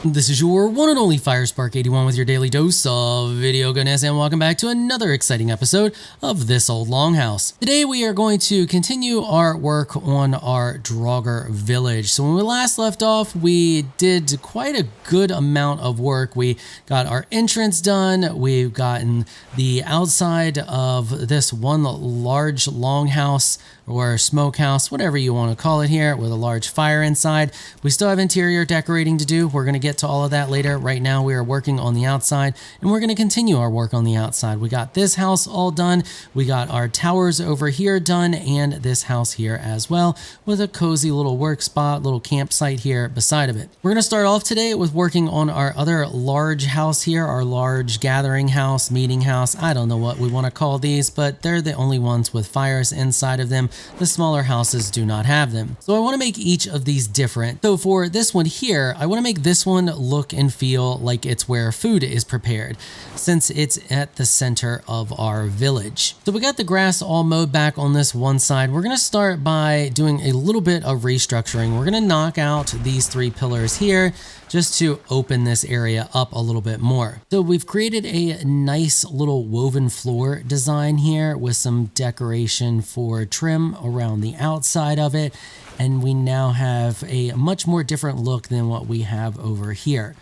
This is your one and only FireSpark81 with your daily dose of video goodness, and welcome back to another exciting episode of This Old Longhouse. Today we are going to continue our work on our Draugr village. So when we last left off, we did quite a good amount of work. We got our entrance done, we've gotten the outside of this one large longhouse or smokehouse, whatever you want to call it here, with a large fire inside. We still have interior decorating to do. We're going to get to all of that later. Right now we are working on the outside, and we're going to continue our work on the outside. We got this house all done. We got our towers over here done, and this house here as well, with a cozy little work spot, little campsite here beside of it. We're going to start off today with working on our other large house here, our large gathering house, meeting house. I don't know what we want to call these, but they're the only ones with fires inside of them. The smaller houses do not have them. So I want to make each of these different. So for this one here, I want to make this one look and feel like it's where food is prepared, since it's at the center of our village. So we got the grass all mowed back on this one side. We're going to start by doing a little bit of restructuring. We're going to knock out these three pillars here just to open this area up a little bit more. So we've created a nice little woven floor design here with some decoration for trim around the outside of it. And we now have a much more different look than what we have over here.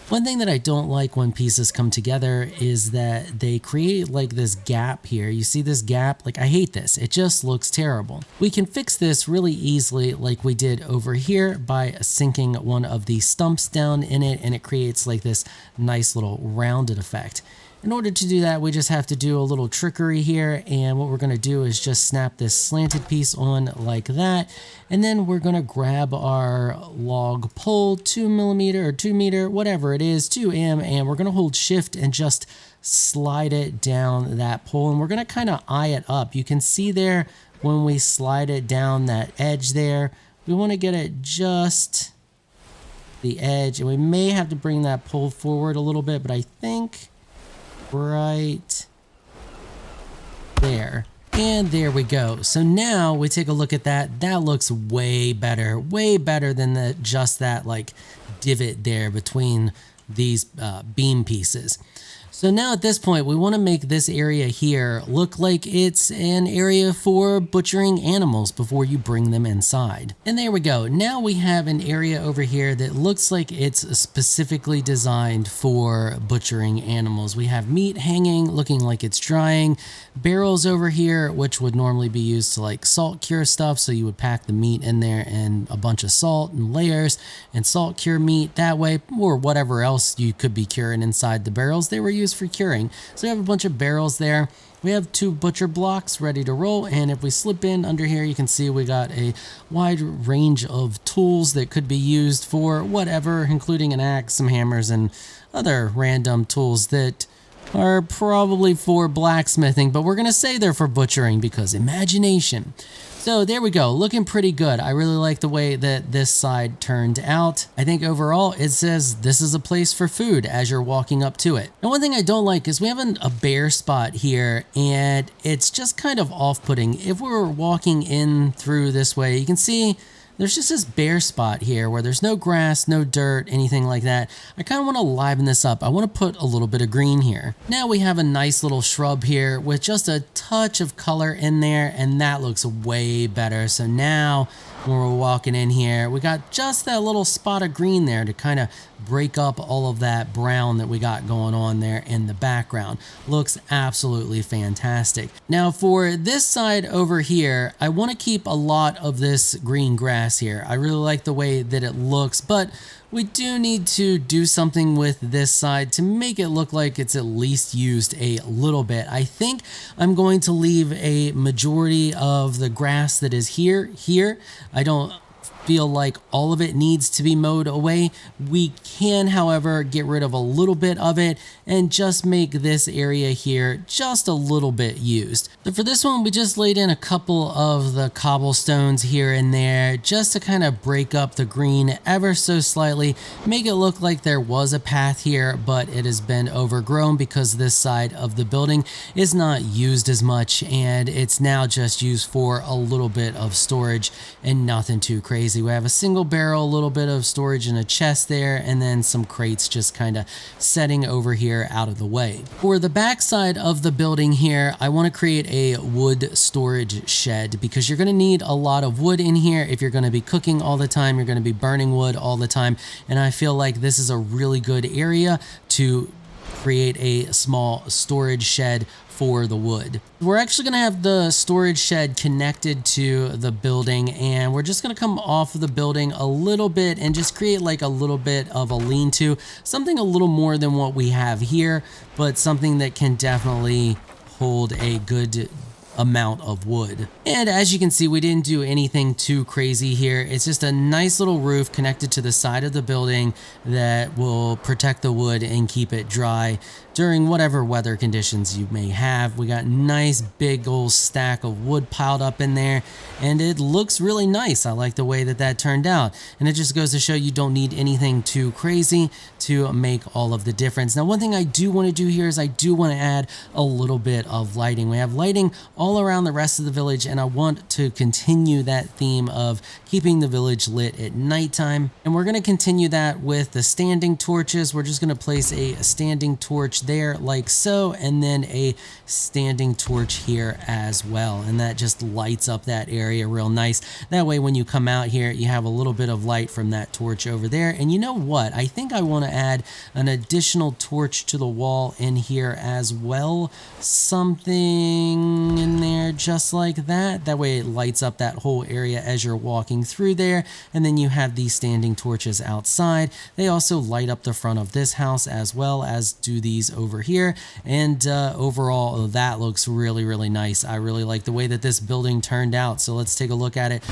One thing that I don't like when pieces come together is that they create like this gap here. You see this gap? Like, I hate this. It just looks terrible. We can fix this really easily like we did over here by sinking one of the stumps down in it, and it creates like this nice little rounded effect. In order to do that, we just have to do a little trickery here, and what we're going to do is just snap this slanted piece on like that, and then we're going to grab our log pole, 2mm or 2 meter, whatever it is, 2M, and we're going to hold shift and just slide it down that pole, and we're going to kind of eye it up. You can see there when we slide it down that edge there, we want to get it just the edge, and we may have to bring that pole forward a little bit, but I think right there. And there we go. So now we take a look at that. That looks way better than just that like divot there between these beam pieces. So now at this point, we want to make this area here look like it's an area for butchering animals before you bring them inside. And there we go. Now we have an area over here that looks like it's specifically designed for butchering animals. We have meat hanging, looking like it's drying. Barrels over here, which would normally be used to like salt cure stuff. So you would pack the meat in there and a bunch of salt and layers and salt cure meat that way, or whatever else you could be curing inside the barrels. They were used for curing. So we have a bunch of barrels there. We have 2 butcher blocks ready to roll, and if we slip in under here, you can see we got a wide range of tools that could be used for whatever, including an axe, some hammers, and other random tools that are probably for blacksmithing, but we're going to say they're for butchering because imagination. So there we go, looking pretty good. I really like the way that this side turned out. I think overall it says this is a place for food as you're walking up to it. And one thing I don't like is we have a bare spot here, and it's just kind of off-putting. If we were walking in through this way, you can see there's just this bare spot here where there's no grass, no dirt, anything like that. I kind of want to liven this up. I want to put a little bit of green here. Now we have a nice little shrub here with just a touch of color in there, and that looks way better. So now when we're walking in here, we got just that little spot of green there to kind of break up all of that brown that we got going on there in the background. Looks absolutely fantastic. Now for this side over here, I want to keep a lot of this green grass here. I really like the way that it looks, but we do need to do something with this side to make it look like it's at least used a little bit. I think I'm going to leave a majority of the grass that is here. I don't feel like all of it needs to be mowed away. We can, however, get rid of a little bit of it and just make this area here just a little bit used. So for this one, we just laid in a couple of the cobblestones here and there just to kind of break up the green ever so slightly, make it look like there was a path here, but it has been overgrown because this side of the building is not used as much, and it's now just used for a little bit of storage and nothing too crazy. see we have a single barrel, a little bit of storage in a chest there, and then some crates just kind of setting over here out of the way. For the back side of the building here, I want to create a wood storage shed because you're going to need a lot of wood in here if you're going to be cooking all the time, you're going to be burning wood all the time, and I feel like this is a really good area to create a small storage shed for the wood. We're actually going to have the storage shed connected to the building, and we're just going to come off of the building a little bit and just create like a little bit of a lean-to, something a little more than what we have here, but something that can definitely hold a good amount of wood. And as you can see, we didn't do anything too crazy here. It's just a nice little roof connected to the side of the building that will protect the wood and keep it dry during whatever weather conditions you may have. We got nice big old stack of wood piled up in there, and it looks really nice. I like the way that that turned out, and it just goes to show you don't need anything too crazy to make all of the difference. Now, one thing I do want to do here is I do want to add a little bit of lighting. We have lighting all around the rest of the village, and I want to continue that theme of keeping the village lit at nighttime, and we're going to continue that with the standing torches. We're just going to place a standing torch there like so, and then a standing torch here as well, and that just lights up that area real nice. That way when you come out here, you have a little bit of light from that torch over there. And you know what, I think I want to add an additional torch to the wall in here as well, something in there just like that. That way it lights up that whole area as you're walking through there. And then you have these standing torches outside. They also light up the front of this house as well as do these over here, and overall that looks really, really nice. I really like the way that this building turned out, so let's take a look at it.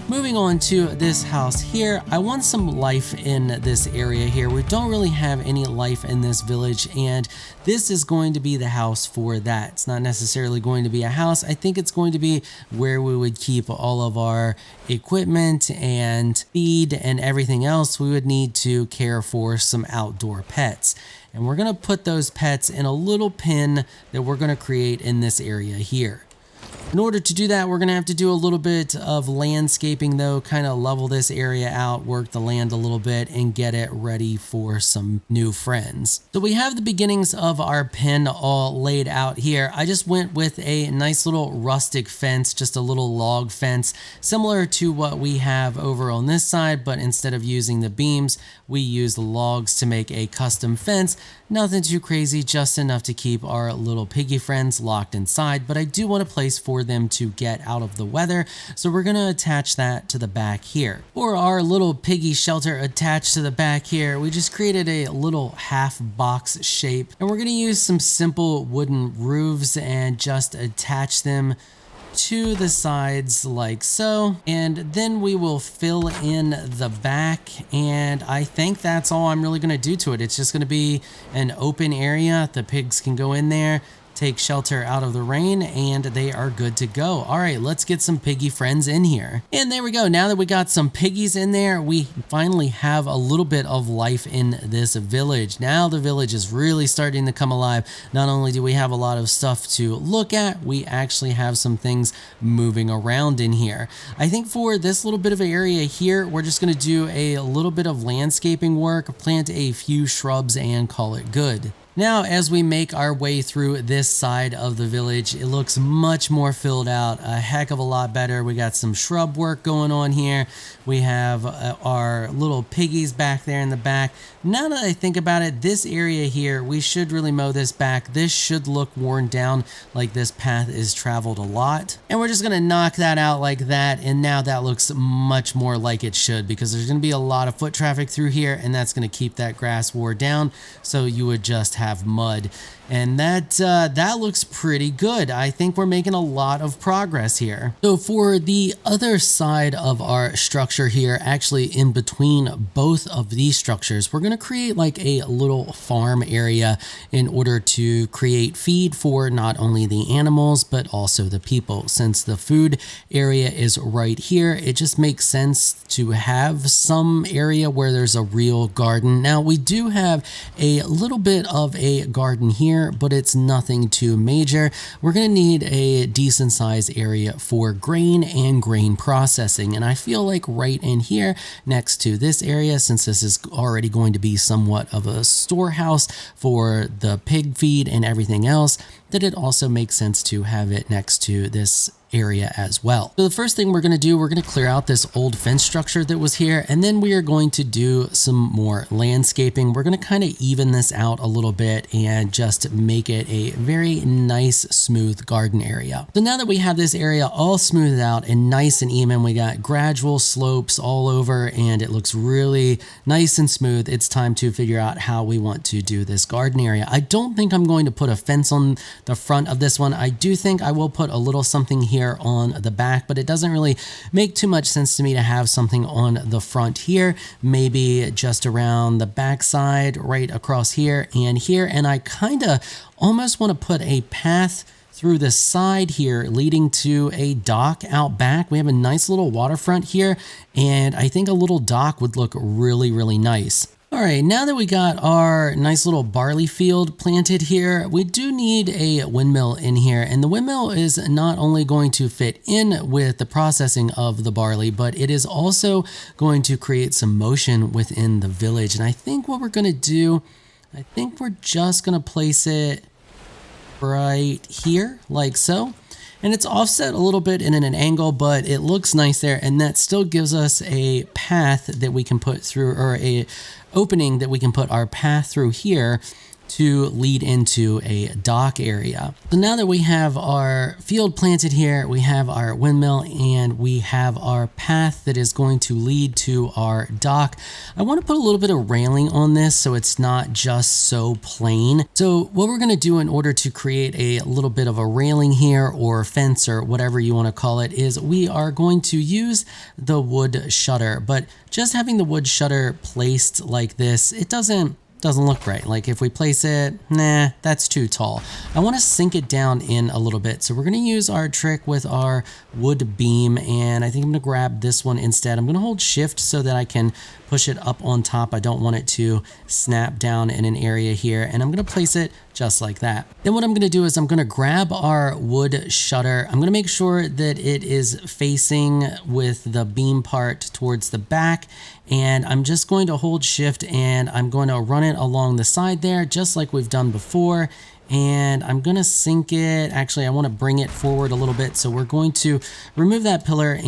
Moving on to this house here, I want some life in this area here. We don't really have any life in this village, and this is going to be the house for that. It's not necessarily going to be a house. I think it's going to be where we would keep all of our equipment and feed and everything else we would need to care for some outdoor pets. And we're going to put those pets in a little pen that we're going to create in this area here. In order to do that, we're going to have to do a little bit of landscaping though, kind of level this area out, work the land a little bit, and get it ready for some new friends. So we have the beginnings of our pen all laid out here. I just went with a nice little rustic fence, just a little log fence, similar to what we have over on this side, but instead of using the beams, we use the logs to make a custom fence. Nothing too crazy, just enough to keep our little piggy friends locked inside, but I do want a place for them to get out of the weather, so we're going to attach that to the back here. For our little piggy shelter attached to the back here, we just created a little half box shape, and we're going to use some simple wooden roofs and just attach them to the sides like so, and then we will fill in the back, and I think that's all I'm really going to do to it. It's just going to be an open area. The pigs can go in there, take shelter out of the rain, and they are good to go. All right, let's get some piggy friends in here. And there we go. Now that we got some piggies in there, we finally have a little bit of life in this village. Now the village is really starting to come alive. Not only do we have a lot of stuff to look at, we actually have some things moving around in here. I think for this little bit of area here, we're just going to do a little bit of landscaping work, plant a few shrubs, and call it good. Now, as we make our way through this side of the village, it looks much more filled out, a heck of a lot better. We got some shrub work going on here. We have our little piggies back there in the back. Now that I think about it, this area here, we should really mow this back. This should look worn down, like this path is traveled a lot. And we're just gonna knock that out like that. And now that looks much more like it should, because there's gonna be a lot of foot traffic through here, and that's gonna keep that grass wore down. So you would just have mud, and that looks pretty good. I think we're making a lot of progress here. So for the other side of our structure here, actually in between both of these structures, we're going to create like a little farm area in order to create feed for not only the animals but also the people. Since the food area is right here, it just makes sense to have some area where there's a real garden. Now we do have a little bit of a garden here, but it's nothing too major. We're going to need a decent sized area for grain and grain processing. And I feel like right in here next to this area, since this is already going to be somewhat of a storehouse for the pig feed and everything else, that it also makes sense to have it next to this area as well. So the first thing we're going to do, we're going to clear out this old fence structure that was here, and then we are going to do some more landscaping. We're going to kind of even this out a little bit and just make it a very nice, smooth garden area. So now that we have this area all smoothed out and nice and even, we got gradual slopes all over and it looks really nice and smooth. It's time to figure out how we want to do this garden area. I don't think I'm going to put a fence on the front of this one. I do think I will put a little something here on the back, but it doesn't really make too much sense to me to have something on the front here, maybe just around the back side, right across here and here. And I kind of almost want to put a path through the side here leading to a dock out back. We have a nice little waterfront here, and I think a little dock would look really, really nice. All right, now that we got our nice little barley field planted here, we do need a windmill in here. And the windmill is not only going to fit in with the processing of the barley, but it is also going to create some motion within the village. And I think what we're going to do, I think we're just going to place it right here, like so. And it's offset a little bit in an angle, but it looks nice there. And that still gives us a path that we can put through, or a opening that we can put our path through here to lead into a dock area. So now that we have our field planted here, we have our windmill, and we have our path that is going to lead to our dock, I want to put a little bit of railing on this so it's not just so plain. So what we're going to do in order to create a little bit of a railing here, or fence, or whatever you want to call it, is we are going to use the wood shutter. But just having the wood shutter placed like this, it doesn't look right. Like if we place it, nah, that's too tall. I want to sink it down in a little bit. So we're going to use our trick with our wood beam, and I think I'm going to grab this one instead. I'm going to hold shift so that I can push it up on top. I don't want it to snap down in an area here, and I'm going to place it just like that. Then what I'm going to do is I'm going to grab our wood shutter. I'm going to make sure that it is facing with the beam part towards the back, and I'm just going to hold shift and I'm going to run it along the side there, just like we've done before. And I'm going to sink it. Actually, I want to bring it forward a little bit. So we're going to remove that pillar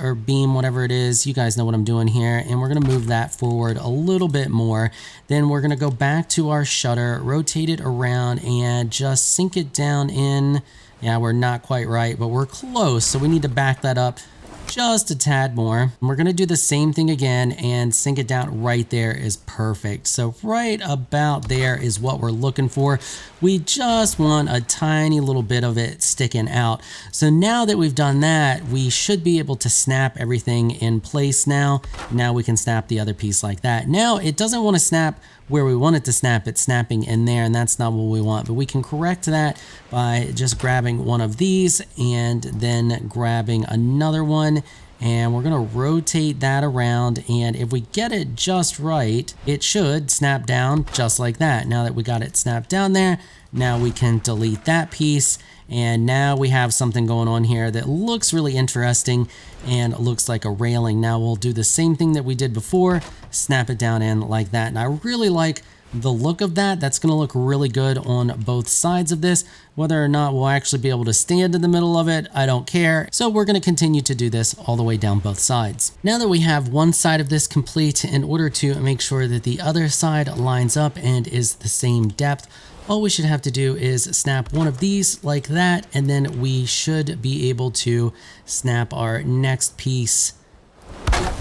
or beam, whatever it is. You guys know what I'm doing here. And we're going to move that forward a little bit more. Then we're going to go back to our shutter, rotate it around, and just sink it down in. Yeah, we're not quite right, but we're close. So we need to back that up just a tad more. And we're going to do the same thing again and sink it down right there is perfect. So right about there is what we're looking for. We just want a tiny little bit of it sticking out. So now that we've done that, we should be able to snap everything in place now. Now we can snap the other piece like that. Now it doesn't want to snap where we want it to snap. It's snapping in there, and that's not what we want. But we can correct that by just grabbing one of these and then grabbing another one, and we're going to rotate that around. And if we get it just right, it should snap down just like that. Now that we got it snapped down there, Now we can delete that piece. And now we have something going on here that looks really interesting and looks like a railing. Now we'll do the same thing that we did before, snap it down in like that. And I really like the look of that. That's going to look really good on both sides of this. Whether or not we'll actually be able to stand in the middle of it, I don't care. So we're going to continue to do this all the way down both sides. Now that we have one side of this complete, in order to make sure that the other side lines up and is the same depth, all we should have to do is snap one of these like that, and then we should be able to snap our next piece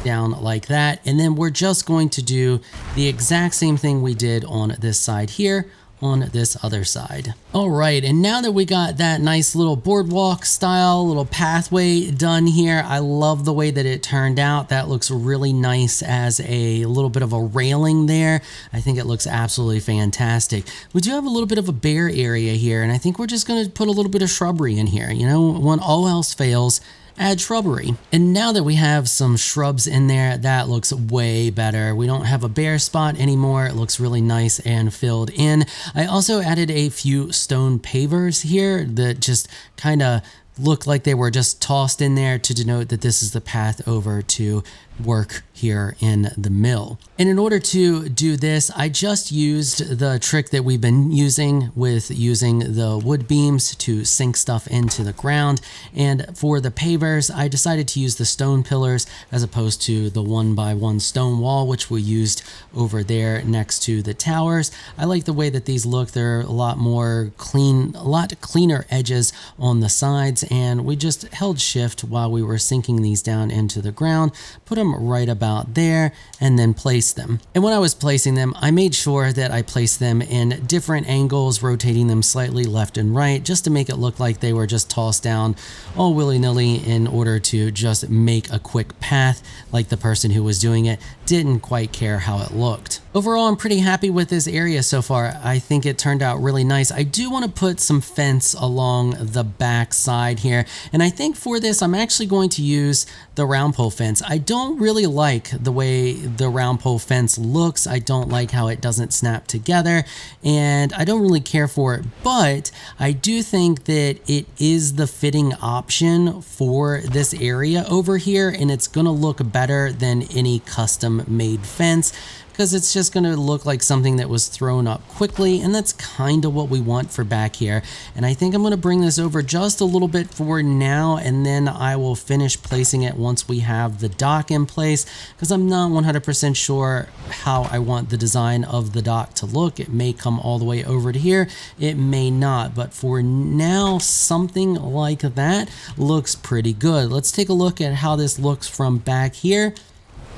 down like that. And then we're just going to do the exact same thing we did on this side here on this other side. All right, and now that we got that nice little boardwalk style little pathway done here, I love the way that it turned out. That looks really nice as a little bit of a railing there. I think it looks absolutely fantastic. We do have a little bit of a bare area here, and I think we're just going to put a little bit of shrubbery in here. You know, when all else fails, add shrubbery. And now that we have some shrubs in there, that looks way better. We don't have a bare spot anymore. It looks really nice and filled in. I also added a few stone pavers here that just kind of look like they were just tossed in there to denote that this is the path over to work here in the mill. And in order to do this, I just used the trick that we've been using with using the wood beams to sink stuff into the ground. And for the pavers, I decided to use the stone pillars as opposed to the 1x1 stone wall, which we used over there next to the towers. I like the way that these look. They're a lot more clean, a lot cleaner edges on the sides. And we just held shift while we were sinking these down into the ground, put them right about there, and then place them. And when I was placing them, I made sure that I placed them in different angles, rotating them slightly left and right, just to make it look like they were just tossed down all willy-nilly in order to just make a quick path, like the person who was doing it didn't quite care how it looked. Overall, I'm pretty happy with this area so far. I think it turned out really nice. I do want to put some fence along the back side here, and I think for this I'm actually going to use the round pole fence. I don't really like the way the round pole fence looks. I don't like how it doesn't snap together, and I don't really care for it, but I do think that it is the fitting option for this area over here, and it's gonna look better than any custom made fence, because it's just going to look like something that was thrown up quickly, and that's kind of what we want for back here. And I think I'm going to bring this over just a little bit for now, and then I will finish placing it once we have the dock in place, because I'm not 100% sure how I want the design of the dock to look. It may come all the way over to here, it may not, but for now something like that looks pretty good. Let's take a look at how this looks from back here.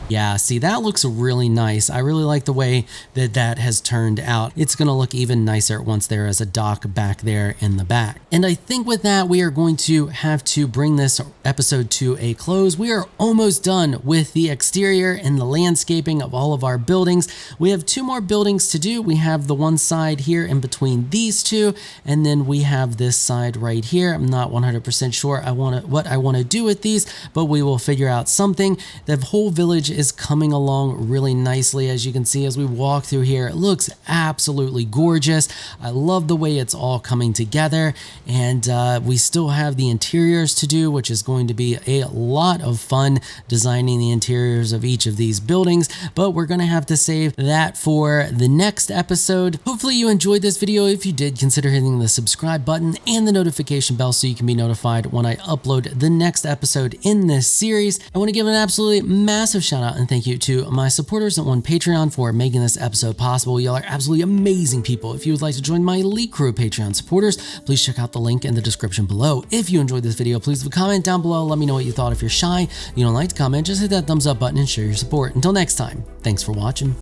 Yeah, see, that looks really nice. I really like the way that that has turned out. It's going to look even nicer once there is a dock back there in the back. And I think with that, we are going to have to bring this episode to a close. We are almost done with the exterior and the landscaping of all of our buildings. We have two more buildings to do. We have the one side here in between these two, and then we have this side right here. I'm not 100% sure what I want to do with these, but we will figure out something. The whole village is coming along really nicely. As you can see, as we walk through here, it looks absolutely gorgeous. I love the way it's all coming together, and we still have the interiors to do, which is going to be a lot of fun designing the interiors of each of these buildings, but we're going to have to save that for the next episode. Hopefully you enjoyed this video. If you did, consider hitting the subscribe button and the notification bell so you can be notified when I upload the next episode in this series. I want to give an absolutely massive shout out and thank you to my supporters on Patreon for making this episode possible. Y'all are absolutely amazing people. If you would like to join my elite crew of Patreon supporters, please check out the link in the description below. If you enjoyed this video, please leave a comment down below. Let me know what you thought. If you're shy, you don't like to comment, just hit that thumbs up button and share your support. Until next time, thanks for watching.